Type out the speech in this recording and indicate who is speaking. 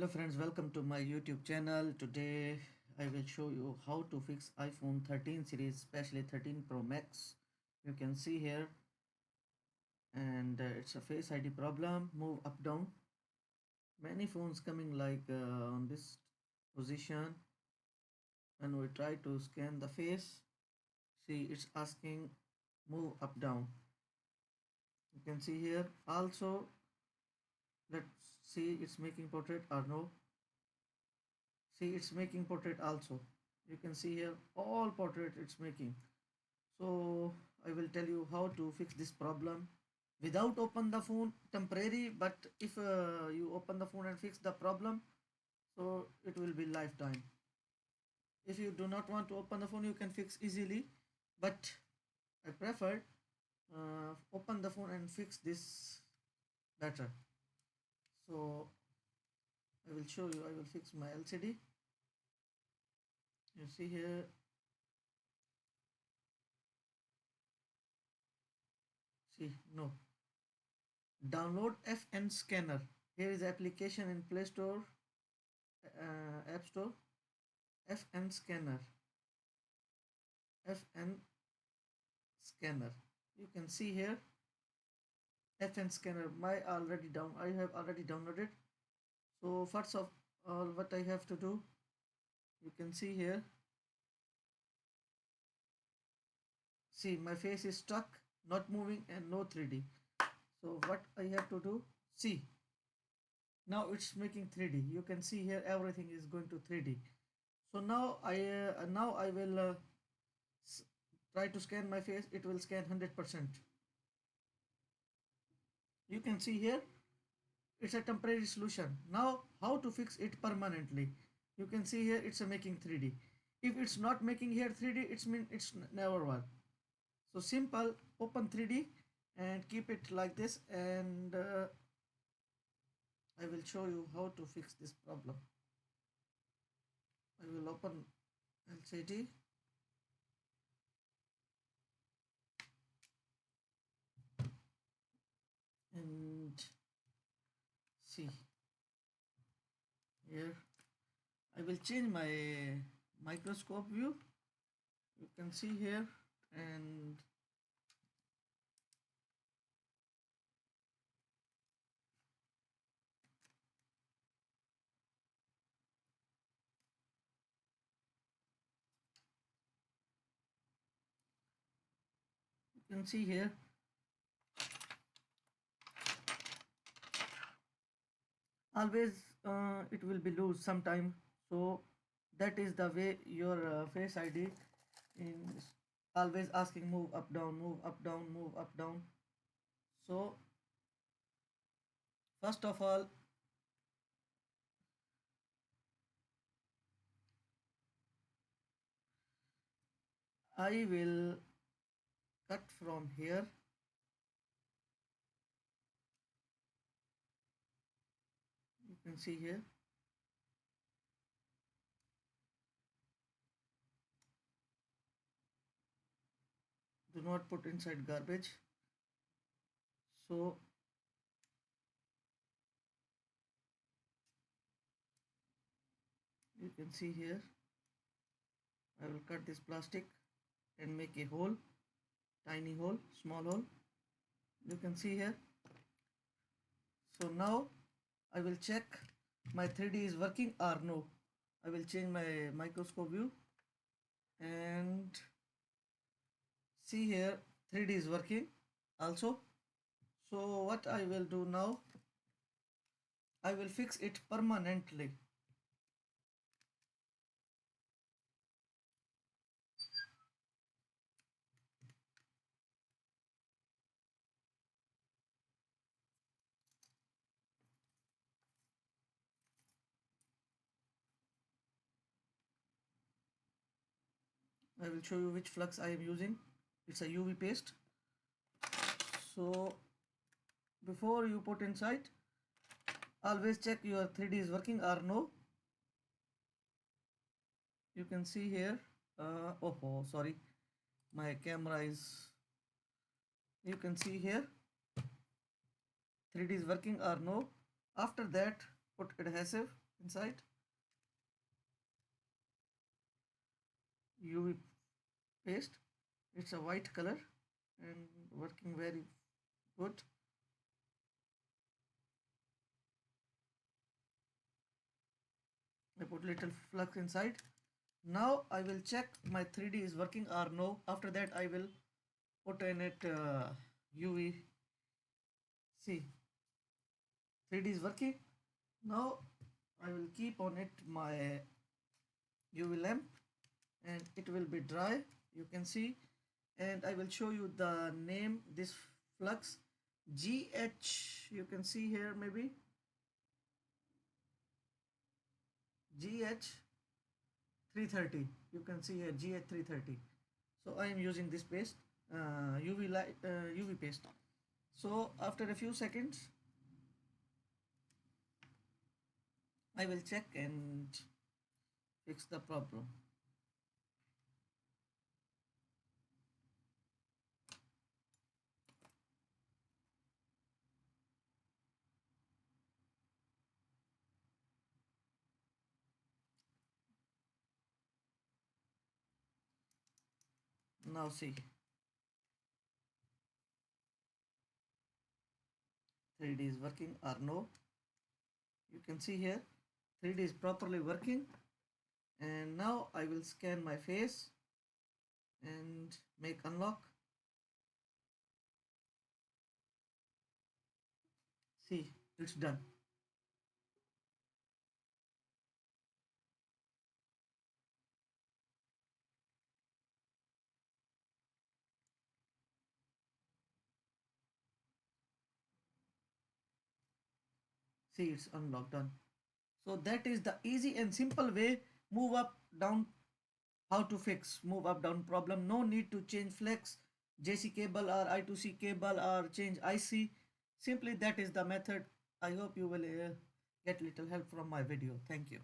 Speaker 1: Hello friends, welcome to my YouTube channel. Today I will show you how to fix iPhone 13 series, especially 13 Pro Max. You can see here, and it's a Face ID problem. Move up down. Many phones coming like on this position. When we try to scan the face, see it's asking move up down. You can see here. Also, let's see it's making portrait or no. See it's making portrait also. You can see here all portrait it's making. So I will tell you how to fix this problem without open the phone temporary, but if you open the phone and fix the problem, so it will be lifetime. If you do not want to open the phone, you can fix easily, but I prefer open the phone and fix this better. So I will show you. I will fix my LCD. You see here. See, no. Download FN scanner. Here is application in Play Store, App Store. FN scanner. FN scanner. You can see here FN scanner. I have already downloaded. So first of all, what I have to do, you can see here. See, my face is stuck, not moving, and no 3D. So what I have to do, see. Now it's making 3D. You can see here everything is going to 3D. So now I will try to scan my face. It will scan 100%. You can see here it's a temporary solution. Now how to fix it permanently? You can see here it's a making 3D. If it's not making here 3D, it's mean it's never work. So simple, open 3D and keep it like this, and I will show you how to fix this problem. I will open LCD. And see here I will change my microscope view. You can see here, and you can see here always it will be loose sometime. So that is the way your face ID is always asking move up down, move up down, move up down. So first of all, I will cut from here. You can see here. Do not put inside garbage. So you can see here I will cut this plastic and make a hole, tiny hole, small hole. You can see here. So now I will check my 3D is working or no. I will change my microscope view and see here 3D is working also. So what I will do now, I will fix it permanently. I will show you which flux I am using. It's a UV paste. So before you put inside, always check your 3D is working or no. You can see here. Oh, sorry, my camera is. You can see here 3D is working or no. After that, put adhesive inside. UV paste. It's a white color and working very good. I put little flux inside. Now I will check my 3D is working or no. After that I will put in it UV. See, 3D is working. Now I will keep on it my UV lamp and it will be dry. You can see, and I will show you the name this flux GH. You can see here maybe GH 330. You can see here GH 330. So I am using this paste, UV light, UV paste. So after a few seconds I will check and fix the problem. Now see, 3D is working or no. You can see here 3D is properly working, and now I will scan my face and make unlock. See, it's done. See, it's unlocked, done. So that is the easy and simple way. Move up down, how to fix move up down problem. No need to change flex, JC cable or I2C cable or change IC. Simply that is the method. I hope you will get little help from my video. Thank you.